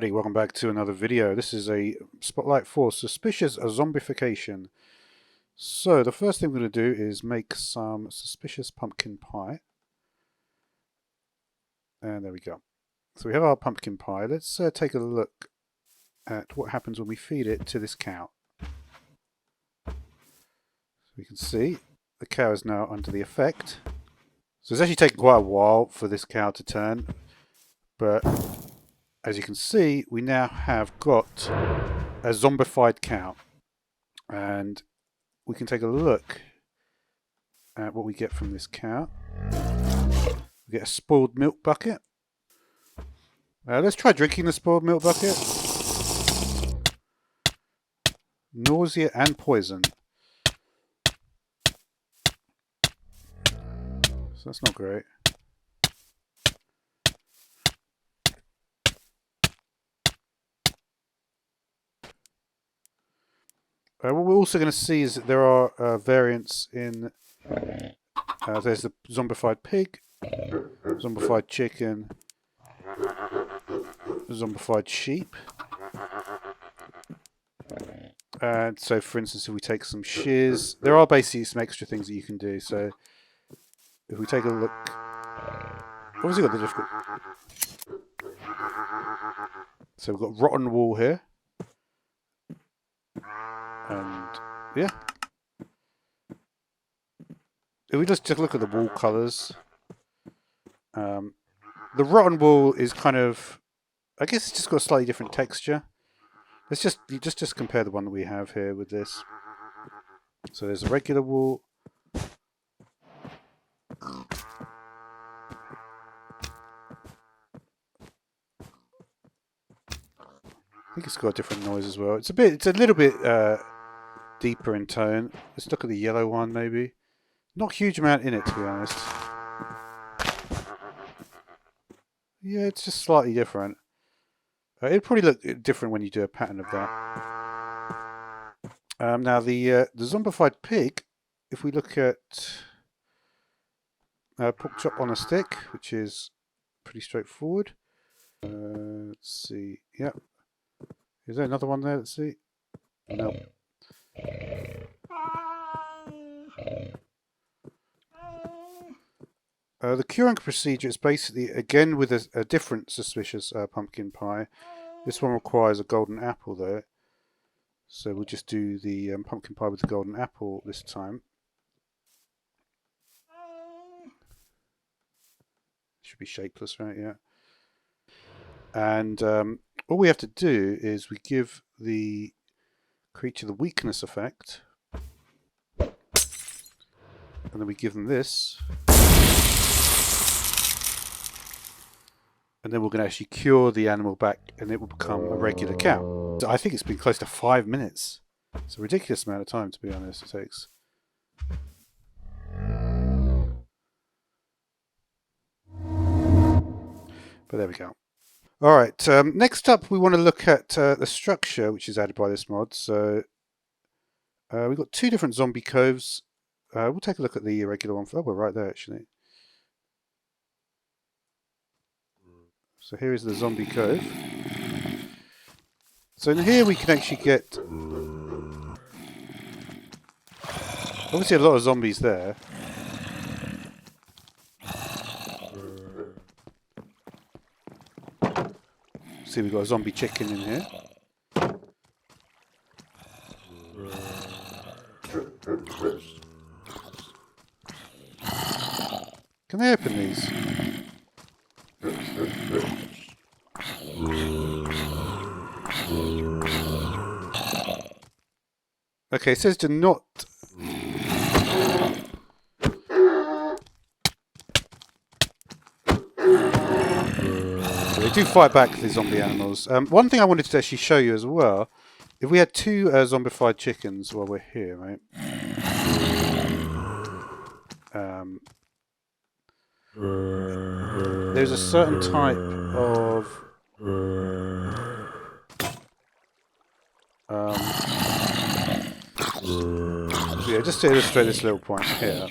Alrighty, welcome back to another video. This is a spotlight for suspicious zombification. So the first thing we're going to do is make some suspicious pumpkin pie. And there we go. So we have our pumpkin pie. Let's take a look at what happens when we feed it to this cow. So we can see the cow is now under the effect. So it's actually taken quite a while for this cow to turn, but as you can see, we now have got a zombified cow, and we can take a look at what we get from this cow. We get a spoiled milk bucket. Let's try drinking the spoiled milk bucket. Nausea and poison. So that's not great. What we're also going to see is that there are variants in, there's the zombified pig, zombified chicken, zombified sheep. And so, for instance, if we take some shears, there are basically some extra things that you can do. So if we take a look, obviously got the difficult. So we've got rotten wool here. And yeah, if we just take a look at the wool colours, the rotten wool is kind of, I guess it's just got a slightly different texture. Let's just compare the one that we have here with this. So there's a regular wool. I think it's got a different noise as well. It's a little bit deeper in tone. Let's look at the yellow one maybe. Not a huge amount in it, to be honest. Yeah, it's just slightly different. It'll probably look different when you do a pattern of that. Now the zombified pig, if we look at pork chop on a stick, which is pretty straightforward. Let's see. Yep. Is there another one there? Let's see. No. The curing procedure is basically, again, with a different suspicious pumpkin pie. This one requires a golden apple, though. So we'll just do the pumpkin pie with the golden apple this time. Should be shapeless, right? Yeah. And all we have to do is we give the creature the weakness effect, and then we give them this, and then we're going to actually cure the animal back, and it will become a regular cow. So I think it's been close to 5 minutes. It's a ridiculous amount of time, to be honest, it takes. But there we go. Alright, next up we want to look at the structure which is added by this mod. So we've got two different zombie coves. We'll take a look at the regular one. Oh, we're right there actually. So here is the zombie cove. So in here we can actually get, obviously a lot of zombies there. See, we've got a zombie chicken in here. Can they open these? Okay, it says to not. They do fight back, the zombie animals. One thing I wanted to actually show you as well, if we had two zombified chickens while we're here, right? There's a certain type of yeah, just to illustrate this little point here.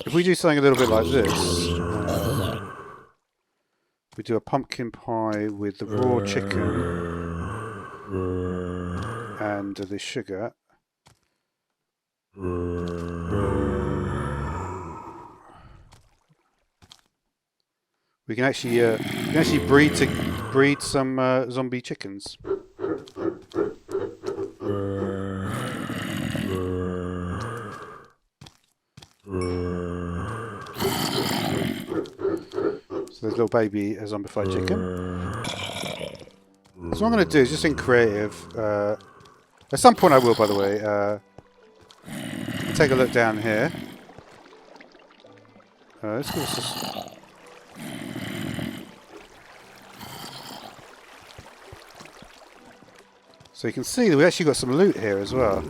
If we do something a little bit like this, we do a pumpkin pie with the raw chicken and the sugar. We can actually breed some zombie chickens. So there's a little baby zombified chicken. So what I'm going to do is just in creative. At some point I will, by the way. Take a look down here. Let's give us a... So you can see that we actually got some loot here as well.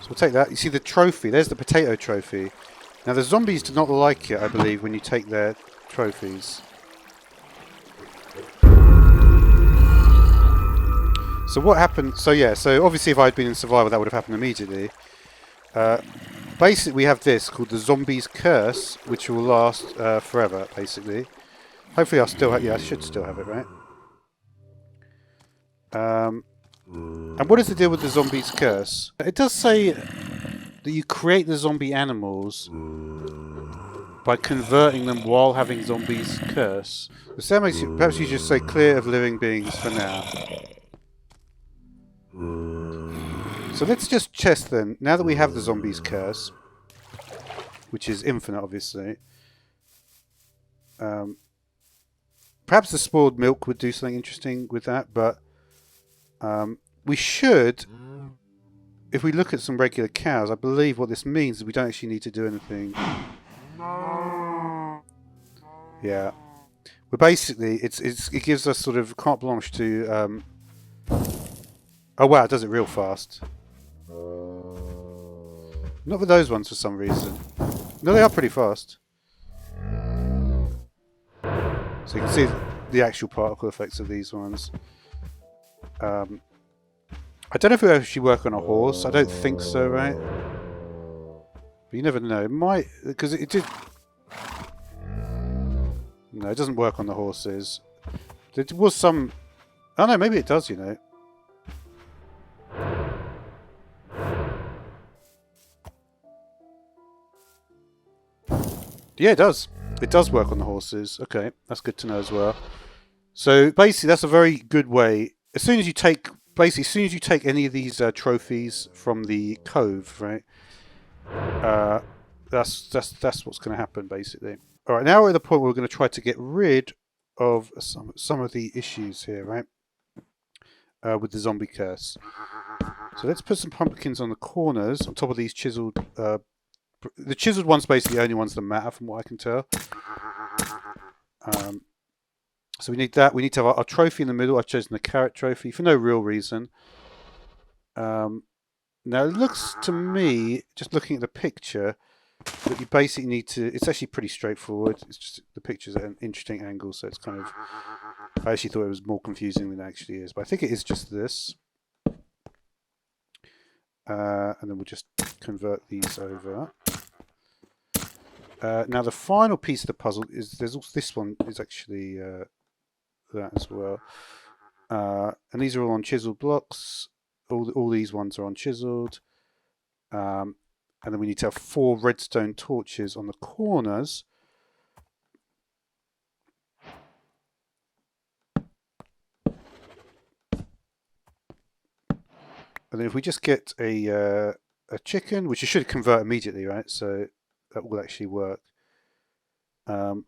So we'll take that. You see the trophy. There's the potato trophy. Now the zombies do not like it, I believe, when you take their trophies. So what happened? So yeah. So obviously, if I'd been in survival, that would have happened immediately. Basically, we have this called the Zombie's Curse, which will last forever. Basically, hopefully, I'll still have. Yeah, I should still have it, right? And what is the deal with the Zombie's Curse? It does say that you create the zombie animals by converting them while having Zombie's Curse. So that makes you, perhaps you just say clear of living beings for now. So let's just test then. Now that we have the Zombie's Curse, which is infinite, obviously. Perhaps the spoiled milk would do something interesting with that, but we should, if we look at some regular cows, I believe what this means is we don't actually need to do anything. Yeah. But basically, it gives us sort of carte blanche to... Oh wow, it does it real fast. Not with those ones for some reason. No, they are pretty fast. So you can see the actual particle effects of these ones. I don't know if it actually work on a horse. I don't think so, right? But you never know. It might, because it did... No, it doesn't work on the horses. There was some... Oh no, maybe it does, you know. Yeah, it does. It does work on the horses. Okay, that's good to know as well. So basically, that's a very good way. As soon as you take, basically, as soon as you take any of these trophies from the cove, right? That's what's going to happen, basically. All right, now we're at the point where we're going to try to get rid of some of the issues here, right? With the zombie curse. So let's put some pumpkins on the corners, on top of these chiseled. The chiseled ones basically the only ones that matter, from what I can tell. So we need that. We need to have our trophy in the middle. I've chosen the carrot trophy for no real reason. Now it looks to me, just looking at the picture, that you basically need to... It's actually pretty straightforward. It's just the picture's at an interesting angle, so it's kind of... I actually thought it was more confusing than it actually is, but I think it is just this. And then we'll just convert these over. Now the final piece of the puzzle is there's also this one is actually that as well, and these are all on chiseled blocks. All these ones are on chiseled, and then we need to have 4 redstone torches on the corners. And then if we just get a chicken, which you should convert immediately, right? So that will actually work. It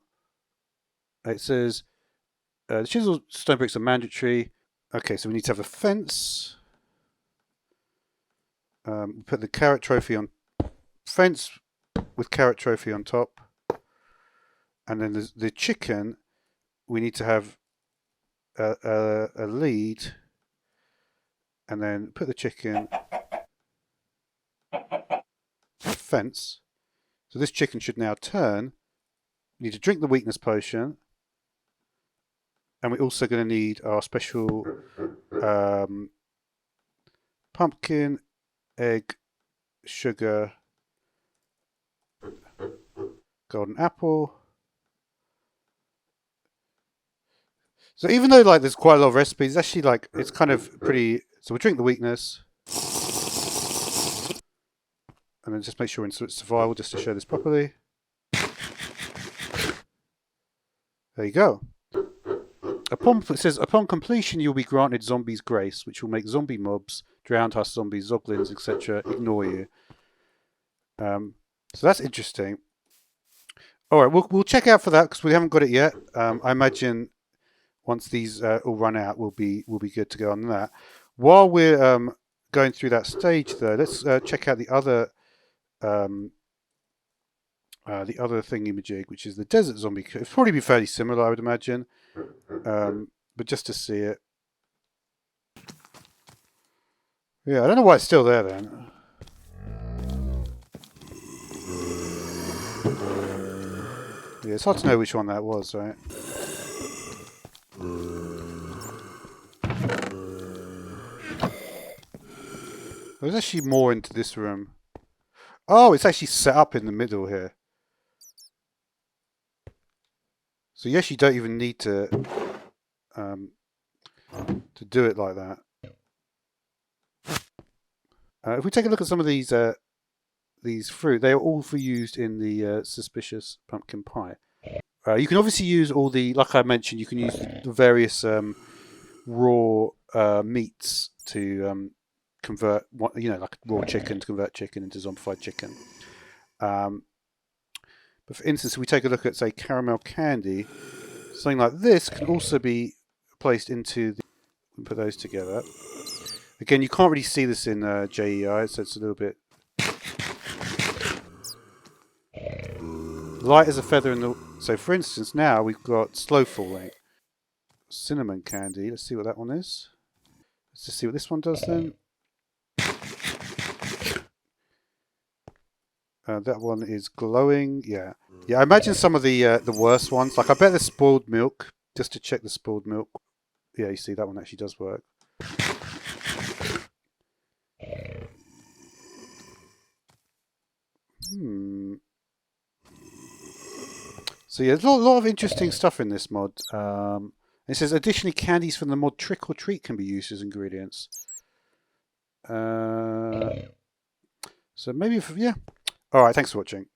says the chiseled stone bricks are mandatory. Okay, so we need to have a fence. Put the carrot trophy on fence with carrot trophy on top, and then the chicken. We need to have a lead, and then put the chicken fence. So this chicken should now turn. We need to drink the weakness potion. And we're also going to need our special pumpkin, egg, sugar, golden apple. So even though like there's quite a lot of recipes, actually like it's kind of pretty. So we'll drink the weakness, and then just make sure we're in survival just to show this properly. There you go. It says, upon completion, you'll be granted Zombie's Grace, which will make zombie mobs, drowned husk zombies, zoglins, etc. ignore you. So that's interesting. All right, we'll check out for that because we haven't got it yet. I imagine once these all run out, we'll be good to go on that. While we're going through that stage, though, let's check out the other thingy-majig, which is the desert zombie. It'll probably be fairly similar, I would imagine. But just to see it. Yeah, I don't know why it's still there then. Yeah, it's hard to know which one that was, right? There's actually more into this room. Oh, it's actually set up in the middle here. So you actually don't even need to do it like that. If we take a look at some of these fruit, they are all used in the suspicious pumpkin pie. You can obviously use all the, like I mentioned, you can use the various raw meats to convert, like raw chicken to convert chicken into zombified chicken. But for instance, if we take a look at, say, caramel candy, something like this can also be placed into the... We can put those together. Again, you can't really see this in JEI, so it's a little bit light as a feather in the... So, for instance, now we've got slow falling. Cinnamon candy. Let's see what that one is. Let's just see what this one does then. That one is glowing. Yeah. Yeah, I imagine some of the worst ones. Like, I bet the spoiled milk. Just to check the spoiled milk. Yeah, you see, that one actually does work. So yeah, there's a lot of interesting stuff in this mod. It says, additionally, candies from the mod Trick or Treat can be used as ingredients. So maybe, yeah. Alright, thanks for watching.